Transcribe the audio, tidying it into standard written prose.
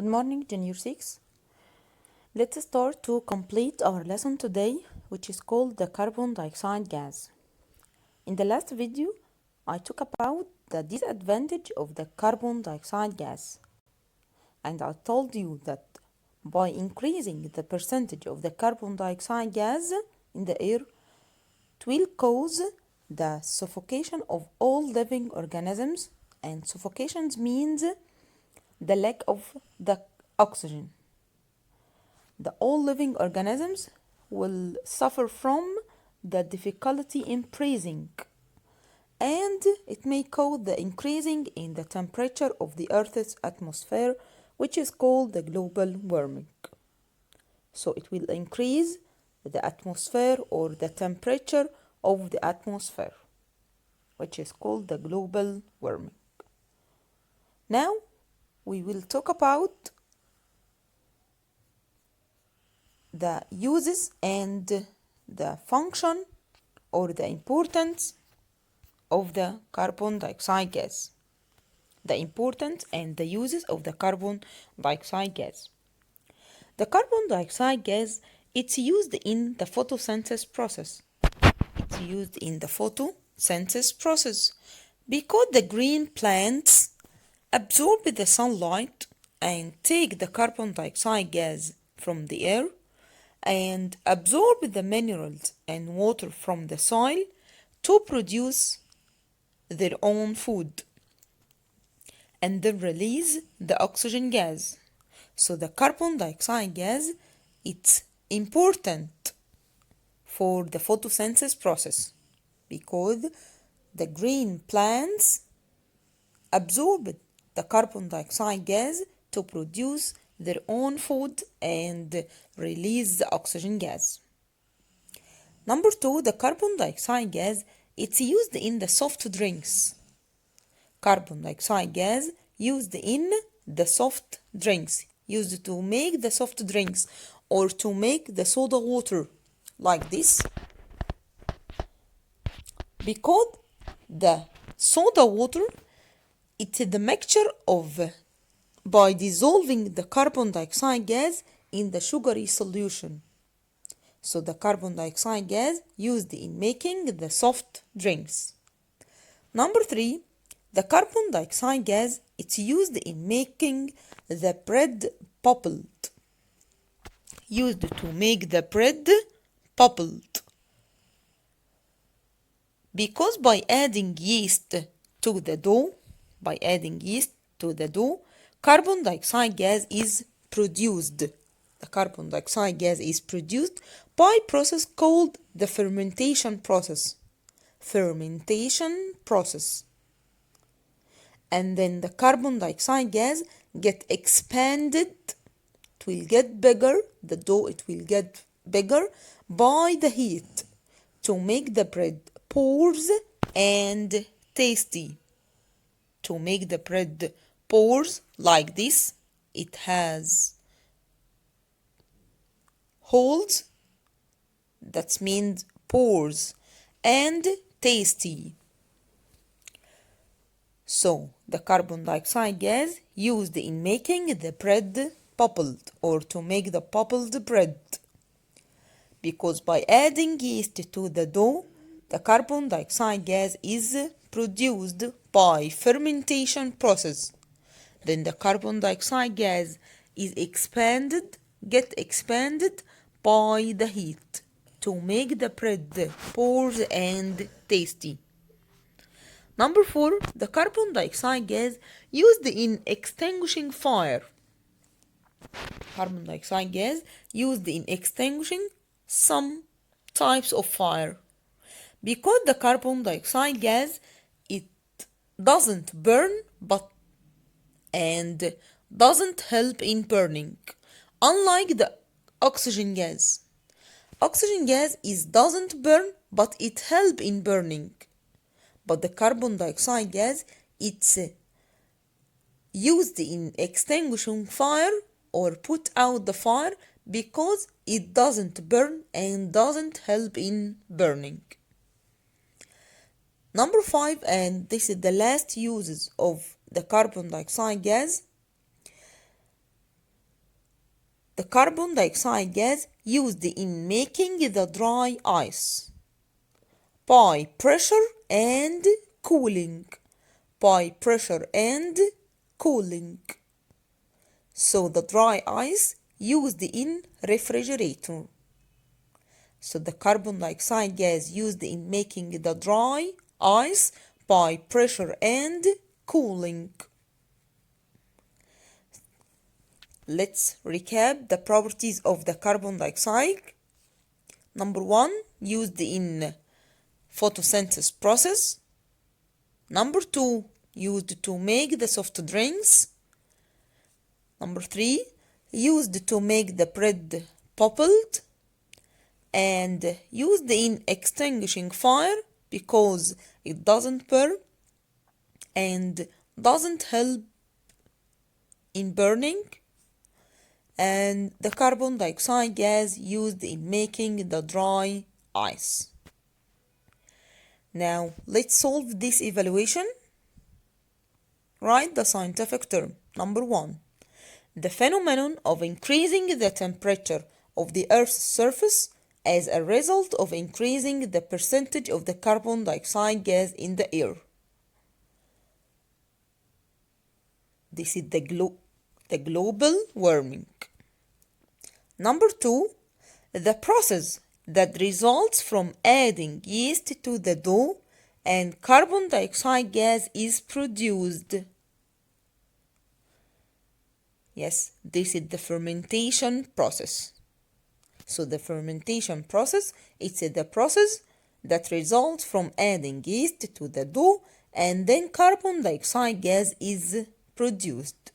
Good morning, Junior 6. Let's start to complete our lesson today, which is called the carbon dioxide gas. In the last video, I talked about the disadvantage of the carbon dioxide gas. And I told you that by increasing the percentage of the carbon dioxide gas in the air, it will cause the suffocation of all living organisms, and suffocation means the lack of the oxygen. All living organisms will suffer from the difficulty in breathing, and it may cause the increasing in the temperature of the Earth's atmosphere, which is called the global warming. So it will increase the atmosphere or the temperature of the atmosphere, which is called the global warming. Now we will talk about the uses and the function or the importance of the carbon dioxide gas. The importance and the uses of the carbon dioxide gas. The carbon dioxide gas, it's used in the photosynthesis process. It's used in the photosynthesis process because the green plants absorb the sunlight and take the carbon dioxide gas from the air and absorb the minerals and water from the soil to produce their own food and then release the oxygen gas. So the carbon dioxide gas, it's important for the photosynthesis process because the green plants absorb the carbon dioxide gas to produce their own food and release the oxygen gas. Number 2, the carbon dioxide gas, it's used in the soft drinks. Carbon dioxide gas used in the soft drinks, used to make the soft drinks or to make the soda water like this. Because the soda water, it's the mixture of by dissolving the carbon dioxide gas in the sugary solution. So the carbon dioxide gas used in making the soft drinks. Number 3, the carbon dioxide gas, it's used in making the bread bubbled. Used to make the bread bubbled. Because by adding yeast to the dough, carbon dioxide gas is produced. The carbon dioxide gas is produced by a process called the fermentation process. And then the carbon dioxide gas get expanded. It will get bigger. The dough, it will get bigger by the heat to make the bread porous and tasty. To make the bread porous like this, it has holes, that means pores, and tasty. So the carbon dioxide gas used in making the bread bubbled or to make the bubbled bread. Because by adding yeast to the dough, the carbon dioxide gas is produced by fermentation process. Then the carbon dioxide gas is get expanded by the heat to make the bread porous and tasty. Number 4, the carbon dioxide gas used in extinguishing fire. Carbon dioxide gas used in extinguishing some types of fire. Because the carbon dioxide gas, it doesn't burn and doesn't help in burning. Unlike the oxygen gas. Oxygen gas doesn't burn, but it helps in burning. But the carbon dioxide gas, it's used in extinguishing fire or put out the fire because it doesn't burn and doesn't help in burning. Number 5, and this is the last uses of the carbon dioxide gas. the carbon dioxide gas used in making the dry ice by pressure and cooling. By pressure and cooling. So the dry ice used in refrigerator. So the carbon dioxide gas used in making the dry ice by pressure and cooling. Let's recap the properties of the carbon dioxide. Number 1, used in photosynthesis process. Number 2, used to make the soft drinks. Number 3, used to make the bread bubbled. And used in extinguishing fire because it doesn't burn and doesn't help in burning. And the carbon dioxide gas used in making the dry ice. Now let's solve this evaluation. Write the scientific term. Number 1, the phenomenon of increasing the temperature of the Earth's surface as a result of increasing the percentage of the carbon dioxide gas in the air. This is the global warming. Number 2, the process that results from adding yeast to the dough and carbon dioxide gas is produced. Yes, this is the fermentation process. So the fermentation process, it's the process that results from adding yeast to the dough and then carbon dioxide gas is produced.